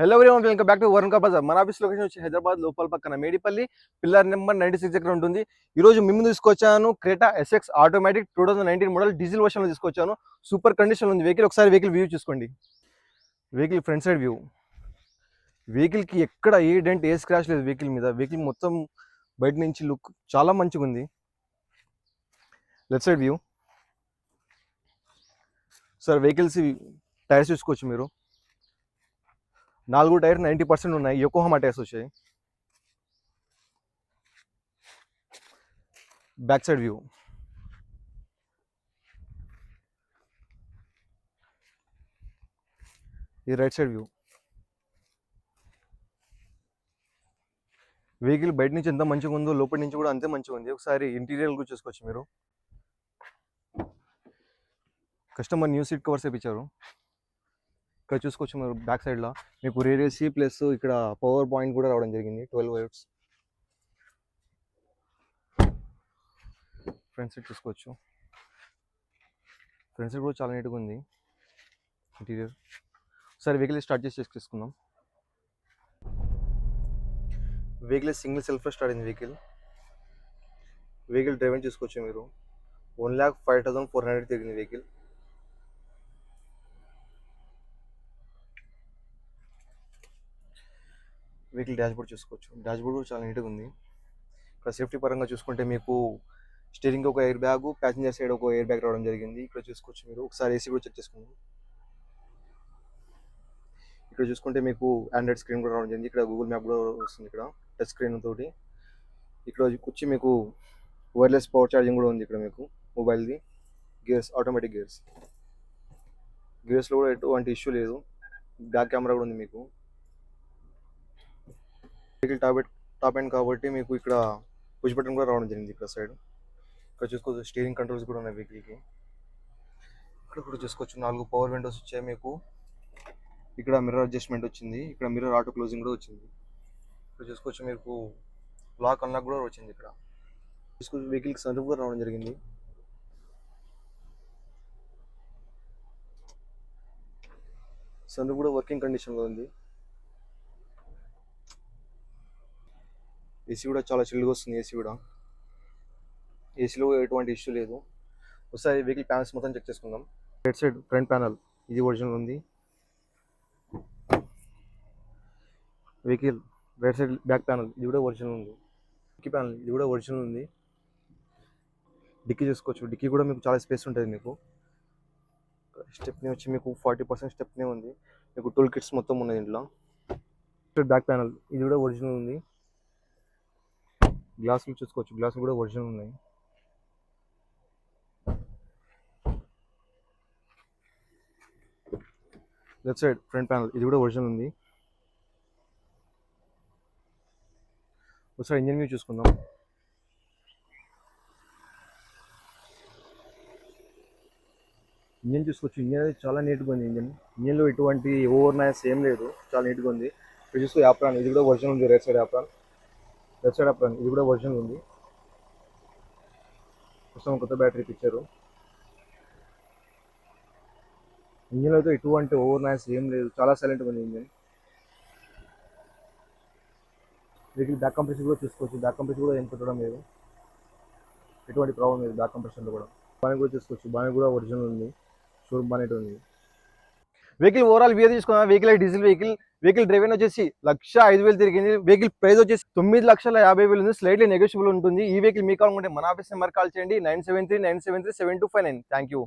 Hello everyone, welcome back to Varun Bazaar. మన office location వచ్చి హైదరాబాద్ లోపల పక్కన మేడిపల్లి పిల్లర్ నెంబర్ 96 దగ్గర ఉంటుంది. ఈ రోజు మేము తీసుకొచ్చాను Creta SX automatic 2019 model diesel version లో తీసుకొచ్చాను. సూపర్ కండిషన్ ఉంది వెహికల్. ఒకసారి వెహికల్ వ్యూ చూసుకోండి. Vehicle front side view. Vehicle కి ఎక్కడ ఏ డెంట్ ఏ స్క్రాచ్ లేదు వెహికల్ మీద. వెహికల్ మొత్తం బయట నుంచి లుక్ చాలా మంచిగా ఉంది. Left side view. Sir vehicles tyres చూసుకోవచ్చు మీరు. 4 టైర్ 90% ఉన్నాయి. యోకోహామా టైర్స్ వచ్చాయి. Back side view. ఇది రైట్ సైడ్ వ్యూ. వెహికల్ బయట నుంచి ఎంత మంచిగా ఉందో లోపల నుంచి కూడా అంతే మంచిగా ఉంది. ఒకసారి ఇంటీరియర్ కూడా చూసుకోవచ్చు మీరు. కస్టమర్ న్యూ సీట్ కవర్స్ వేయించారు. ఇక్కడ చూసుకోవచ్చు మీరు బ్యాక్ సైడ్లో మీకు రేర్ ఏసీ ప్లస్ ఇక్కడ పవర్ పాయింట్ కూడా రావడం జరిగింది 12 వోల్ట్స్. ఫ్రంట్ సైడ్ చూసుకోవచ్చు. ఫ్రంట్ సైడ్ కూడా చాలా నీట్గా ఉంది ఇంటీరియర్. ఒకసారి వెహికల్ స్టార్ట్ చేసి తీసుకుందాం. వెహికల్ సింగిల్ సెల్ఫ్లో స్టార్ట్ అయింది వెహికల్. వెహికల్ డ్రైవింగ్ చూసుకోవచ్చు మీరు. 1,05,400 తిరిగింది వెహికల్. వెహికల్ డాష్బోర్డ్ చూసుకోవచ్చు. డాష్బోర్డ్ కూడా చాలా నీట్గా ఉంది. ఇక్కడ సేఫ్టీ పరంగా చూసుకుంటే మీకు స్టీరింగ్ ఒక ఎయిర్ బ్యాగ్, ప్యాసింజర్ సైడ్ ఒక ఎయిర్ బ్యాగ్ రావడం జరిగింది. ఇక్కడ చూసుకోవచ్చు మీరు. ఒకసారి ఏసీ కూడా చెక్ చేసుకుందాం. ఇక్కడ చూసుకుంటే మీకు ఆండ్రాయిడ్ స్క్రీన్ కూడా రావడం జరిగింది. ఇక్కడ గూగుల్ మ్యాప్ కూడా వస్తుంది. ఇక్కడ టచ్ స్క్రీన్ తోటి. ఇక్కడ వచ్చి మీకు వైర్లెస్ పవర్ ఛార్జింగ్ కూడా ఉంది. ఇక్కడ మీకు మొబైల్ది. Gears automatic gears. గేర్స్లో కూడా ఎటువంటి ఇష్యూ లేదు. బ్యాక్ కెమెరా కూడా ఉంది మీకు. వెహికల్ టాప్ ఎండ్ కాబట్టి మీకు ఇక్కడ పుష్ బటన్ కూడా రావడం జరిగింది. ఇక్కడ సైడ్ ఇక్కడ చూసుకోవచ్చు. స్టీరింగ్ కంట్రోల్స్ కూడా ఉన్నాయి వెహికల్కి. ఇక్కడ కూడా చూసుకోవచ్చు 4 పవర్ విండోస్ వచ్చాయి మీకు. ఇక్కడ మిర్రర్ అడ్జస్ట్మెంట్ వచ్చింది. ఇక్కడ మిర్రర్ ఆటో క్లోజింగ్ కూడా వచ్చింది. ఇక్కడ చూసుకోవచ్చు మీకు లాక్ అన్లాక్ కూడా వచ్చింది. ఇక్కడ చూసుకోవచ్చు వెహికల్కి సన్ రూఫ్ కూడా రావడం జరిగింది. సన్ రూఫ్ కూడా వర్కింగ్ కండిషన్లో ఉంది. ఏసీ కూడా చాలా చిల్లుగా వస్తుంది. ఏసీ కూడా ఏసీలో ఎటువంటి ఇష్యూ లేదు. ఒకసారి వెహికల్ ప్యానల్స్ మొత్తం చెక్ చేసుకుందాం. రైట్ సైడ్ ఫ్రంట్ ప్యానల్ ఇది ఒరిజినల్ ఉంది. Vehicle right side back panel ఇది కూడా ఒరిజినల్ ఉంది. డిక్కీ ప్యానల్ ఇది కూడా ఒరిజినల్ ఉంది. డిక్కీ చూసుకోవచ్చు. డిక్కీ కూడా మీకు చాలా స్పేస్ ఉంటుంది మీకు. స్టెప్నీ వచ్చి మీకు 40% స్టెప్నీ ఉంది. మీకు టూల్ కిట్స్ మొత్తం ఉన్నాయి ఇంట్లో. బ్యాక్ ప్యానల్ ఇది కూడా ఒరిజినల్ ఉంది. గ్లాసులు చూసుకోవచ్చు. గ్లాసులు కూడా ఒరిజినల్ ఉన్నాయి. లెఫ్ట్ సైడ్ ఫ్రంట్ ప్యానల్ ఇది కూడా ఒరిజినల్ ఉంది. ఒకసారి ఇంజన్ వ్యూ చూసుకుందాం. ఇంజన్ చూసుకోవచ్చు. ఇంజన్ అనేది చాలా నీట్గా ఉంది. ఇంజన్లో ఎటువంటి ఓవర్ నాయిస్ ఏం లేదు. చాలా నీట్గా ఉంది. ఇక్కడ చూసుకో యాప్రాన్ ఇది కూడా ఒరిజినల్ ఉంది. Right side apron, left side apron ఇది కూడా ఒరిజినల్ ఉంది. ప్రస్తుతం కొత్త బ్యాటరీ ఇచ్చారు. ఇంజన్ అయితే ఎటువంటి ఓవర్ నాయిస్ ఏం లేదు. చాలా సైలెంట్గా ఉంది ఇంజన్. వెహికల్ బ్యాక్ కంప్రెషన్ కూడా చూసుకోవచ్చు. బ్యాక్ కంప్రెషన్ కూడా ఏం పెట్టడం లేదు. ఎటువంటి ప్రాబ్లం లేదు బ్యాక్ కంప్రెషన్లో కూడా. బానెట్ కూడా చూసుకోవచ్చు. బానెట్ కూడా ఒరిజినల్ ఉంది. షోరూమ్ బానెట్ ఉంది. వెహికల్ ఓవరాల్ వ్యూ తీసుకున్నా. Vehicle diesel vehicle. Vehicle driven వచ్చేసి 1,05,000 తిరిగింది. వెహికల్ ప్రైస్ వచ్చేసి 9,50,000 ఉంది. స్లైట్లీ నెగోషియబుల్ ఉంటుంది. ఈ వెహికల్ మీకు కావాలంటే మన ఆఫీస్ నెంబర్ కాల్ చేయండి 973973729. Thank you.